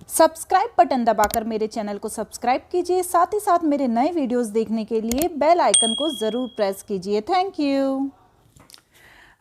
Subscribe button दबाकर मेरे channel को सब्सक्राइब कीजिए, साथ ही साथ मेरे नए वीडियोस देखने के लिए बेल आइकन को ज़रूर प्रेस कीजिए। Thank you.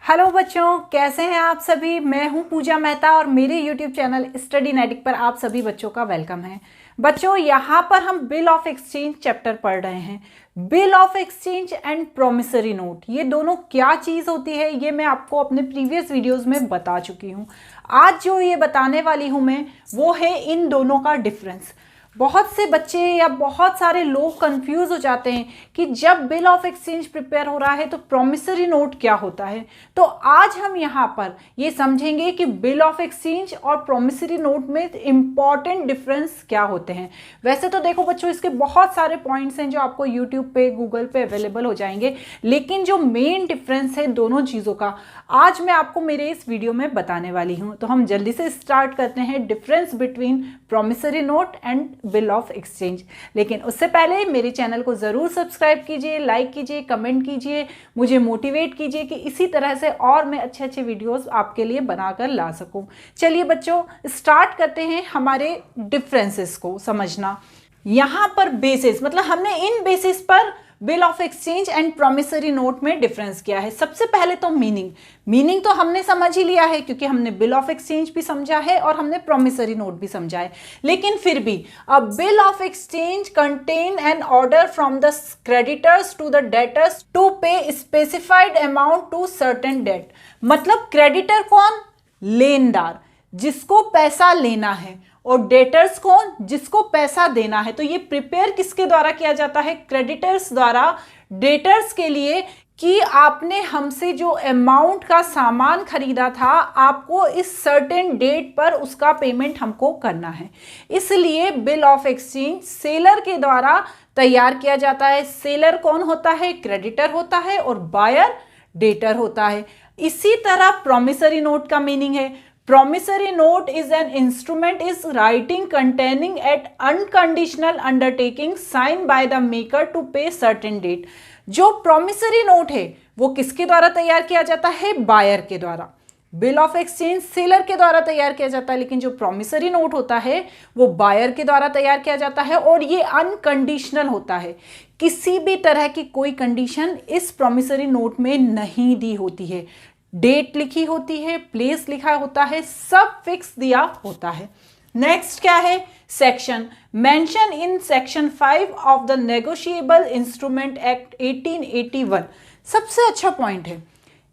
हेलो बच्चों, कैसे हैं आप सभी। मैं हूं पूजा मेहता और मेरे यूट्यूब चैनल स्टडी नेटिक पर आप सभी बच्चों का वेलकम है। बच्चों, यहाँ पर हम बिल ऑफ एक्सचेंज चैप्टर पढ़ रहे हैं। Bill of exchange and promissory note, ये दोनों क्या चीज़ होती है ये मैं आपको अपने प्रीवियस वीडियोस में बता चुकी हूँ। आज जो ये बताने वाली हूँ मैं, वो है इन दोनों का डिफरेंस। बहुत से बच्चे या बहुत सारे लोग कंफ्यूज हो जाते हैं कि जब बिल ऑफ एक्सचेंज प्रिपेयर हो रहा है तो प्रोमिसरी नोट क्या होता है। तो आज हम यहाँ पर ये समझेंगे कि बिल ऑफ एक्सचेंज और प्रोमिसरी नोट में इंपॉर्टेंट डिफरेंस क्या होते हैं। वैसे तो देखो बच्चों, इसके बहुत सारे पॉइंट्स हैं जो आपको यूट्यूब पे, गूगल पे अवेलेबल हो जाएंगे, लेकिन जो मेन डिफरेंस है दोनों चीज़ों का आज मैं आपको मेरे इस वीडियो में बताने वाली हूँ। तो हम जल्दी से स्टार्ट करते हैं difference between promissory note and bill of exchange. लेकिन उससे पहले मेरे चैनल को ज़रूर सब्सक्राइब कीजिए, लाइक कीजिए, कमेंट कीजिए, मुझे मोटिवेट कीजिए कि इसी तरह से और मैं अच्छे अच्छे वीडियोस आपके लिए बनाकर ला सकूं। चलिए बच्चों, स्टार्ट करते हैं हमारे डिफरेंसेस को समझना। यहाँ पर बेसिस, मतलब हमने इन बेसिस पर bill of exchange and promissory note में डिफरेंस किया है। सबसे पहले तो मीनिंग तो हमने समझ ही लिया है, क्योंकि हमने बिल ऑफ एक्सचेंज भी समझा है और हमने प्रोमिसरी नोट भी समझा है। लेकिन फिर भी a bill of exchange contain an order from the creditors to the debtors to pay specified amount to certain date. मतलब क्रेडिटर कौन? लेनदार, जिसको पैसा लेना है, और डेटर्स कौन? जिसको पैसा देना है। तो ये प्रिपेयर किसके द्वारा किया जाता है? क्रेडिटर्स द्वारा डेटर्स के लिए, कि आपने हमसे जो अमाउंट का सामान खरीदा था, आपको इस सर्टेन डेट पर उसका पेमेंट हमको करना है। इसलिए बिल ऑफ एक्सचेंज सेलर के द्वारा तैयार किया जाता है। सेलर कौन होता है? क्रेडिटर होता है, और बायर डेटर होता है। इसी तरह प्रोमिसरी नोट का मीनिंग है, promissory note is an instrument is writing containing at unconditional undertaking signed by the maker to pay certain date। जो promissory note है वो किसके द्वारा तैयार किया जाता है? बायर के द्वारा। बिल ऑफ एक्सचेंज सेलर के द्वारा तैयार किया जाता है, लेकिन जो प्रोमिसरी नोट होता है वो बायर के द्वारा तैयार किया जाता है, और ये अनकंडीशनल होता है। किसी भी तरह की कोई कंडीशन इस प्रोमिसरी नोट में नहीं दी होती है। डेट लिखी होती है, प्लेस लिखा होता है, सब फिक्स दिया होता है। नेक्स्ट क्या है? Section mention in section 5 of the negotiable instrument act 1881। सबसे अच्छा पॉइंट है,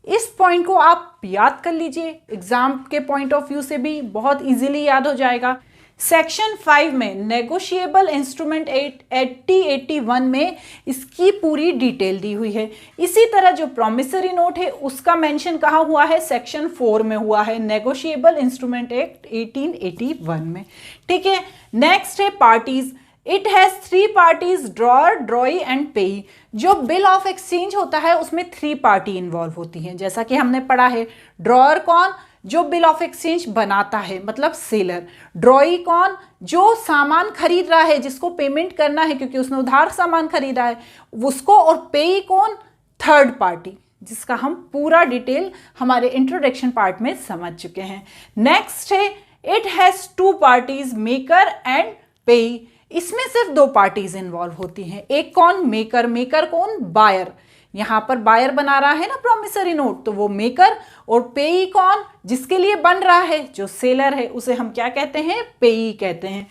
इस पॉइंट को आप याद कर लीजिए, एग्जाम के पॉइंट ऑफ व्यू से भी बहुत इजीली याद हो जाएगा। सेक्शन 5 में नेगोशिएबल इंस्ट्रूमेंट 8081 में इसकी पूरी डिटेल दी हुई है। इसी तरह जो प्रोमिसरी नोट है उसका मेंशन कहाँ हुआ है? सेक्शन 4 में हुआ है, नेगोशिएबल इंस्ट्रूमेंट एक्ट 1881 में। ठीक है। नेक्स्ट है parties. It has 3 parties, drawer, ड्रॉई and पेई। जो बिल ऑफ एक्सचेंज होता है उसमें 3 पार्टी इन्वॉल्व होती हैं, जैसा कि हमने पढ़ा है। ड्रॉअर कौन? जो बिल ऑफ एक्सचेंज बनाता है, मतलब सेलर। ड्रॉई कौन? जो सामान खरीद रहा है, जिसको पेमेंट करना है क्योंकि उसने उधार सामान खरीदा है, उसको। और पेई कौन? थर्ड पार्टी, जिसका हम पूरा डिटेल हमारे इंट्रोडक्शन पार्ट में समझ चुके हैं। नेक्स्ट है it has 2 parties, maker and पेई। इसमें सिर्फ 2 पार्टीज इन्वॉल्व होती हैं। एक कौन? मेकर। मेकर कौन? बायर। यहां पर बायर बना रहा है ना प्रोमिसरी नोट, तो वो मेकर। और पेई कौन? जिसके लिए बन रहा है, जो सेलर है, उसे हम क्या कहते हैं? पेई कहते हैं।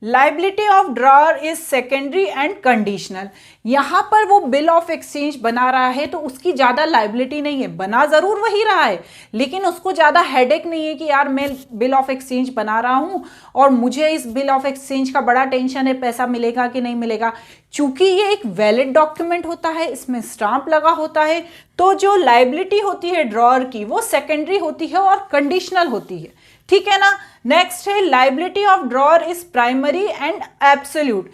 Liability of drawer is secondary and conditional. यहां पर वो बिल ऑफ एक्सचेंज बना रहा है तो उसकी ज्यादा लाइबिलिटी नहीं है, बना जरूर वही रहा है, लेकिन उसको ज्यादा हेडेक नहीं है कि यार मैं बिल ऑफ एक्सचेंज बना रहा हूं और मुझे इस बिल ऑफ एक्सचेंज का बड़ा टेंशन है, पैसा मिलेगा कि नहीं मिलेगा। चूंकि ये एक वैलिड डॉक्यूमेंट होता है, इसमें स्टाम्प लगा होता है, तो जो लाइबिलिटी होती है ड्रॉअर की वो सेकेंडरी होती है और कंडीशनल होती है। ठीक है ना। नेक्स्ट है liability of drawer is primary and absolute.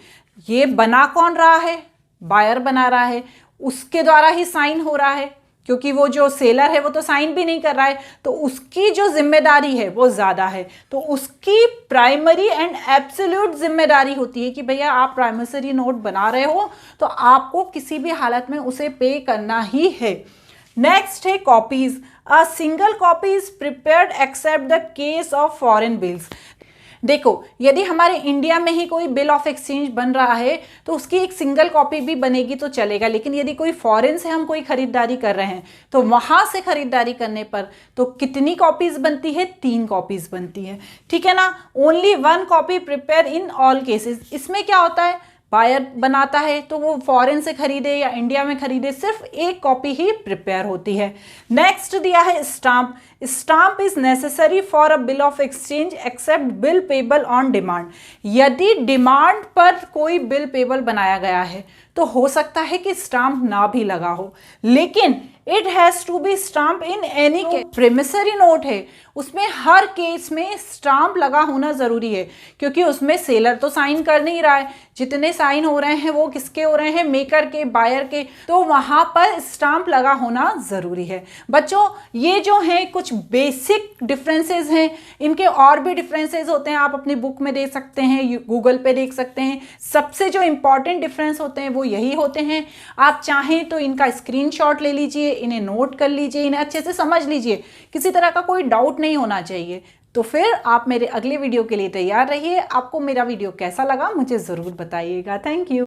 ये बना कौन रहा है? बायर बना रहा है, उसके द्वारा ही साइन हो रहा है, क्योंकि वो जो सेलर है वो तो साइन भी नहीं कर रहा है, तो उसकी जो जिम्मेदारी है वो ज्यादा है। तो उसकी प्राइमरी एंड एब्सोल्यूट जिम्मेदारी होती है कि भैया आप प्राइमरी नोट बना रहे हो तो आपको किसी भी हालत में उसे पे करना ही है। नेक्स्ट है copies. A single copy is prepared except the case of foreign bills. देखो, यदि हमारे इंडिया में ही कोई बिल ऑफ एक्सचेंज बन रहा है तो उसकी एक सिंगल कॉपी भी बनेगी तो चलेगा, लेकिन यदि कोई फॉरेन से हम कोई खरीदारी कर रहे हैं तो वहां से खरीदारी करने पर तो कितनी कॉपीज बनती है? 3 कॉपीज बनती है, ठीक है ना। Only 1 copy prepare in all cases. इसमें क्या होता है, बायर बनाता है तो वो फॉरेन से खरीदे या इंडिया में खरीदे, सिर्फ एक कॉपी ही प्रिपेयर होती है। नेक्स्ट दिया है stamp. Stamp is necessary for a bill of exchange except bill payable on demand. यदि डिमांड पर कोई बिल पेबल बनाया गया है तो हो सकता है कि स्टाम्प ना भी लगा हो, लेकिन it has to be stamp in any case. Promissory note है, उसमें हर केस में स्टाम्प लगा होना जरूरी है, क्योंकि उसमें सेलर तो साइन कर नहीं रहा है, जितने साइन हो रहे हैं वो किसके हो रहे हैं? मेकर के, बायर के, तो वहां पर स्टाम्प लगा होना जरूरी है। बच्चों, ये जो है कुछ बेसिक डिफरेंसेस हैं, इनके और भी डिफरेंसेस होते हैं, आप अपनी बुक में देख सकते हैं, गूगल पे देख सकते हैं। सबसे जो इंपॉर्टेंट डिफरेंस होते हैं वो यही होते हैं। आप चाहें तो इनका स्क्रीनशॉट ले लीजिए, इन्हें नोट कर लीजिए, इन्हें अच्छे से समझ लीजिए, किसी तरह का कोई डाउट नहीं होना चाहिए। तो फिर आप मेरे अगले वीडियो के लिए तैयार रहिए। आपको मेरा वीडियो कैसा लगा मुझे ज़रूर बताइएगा। Thank you.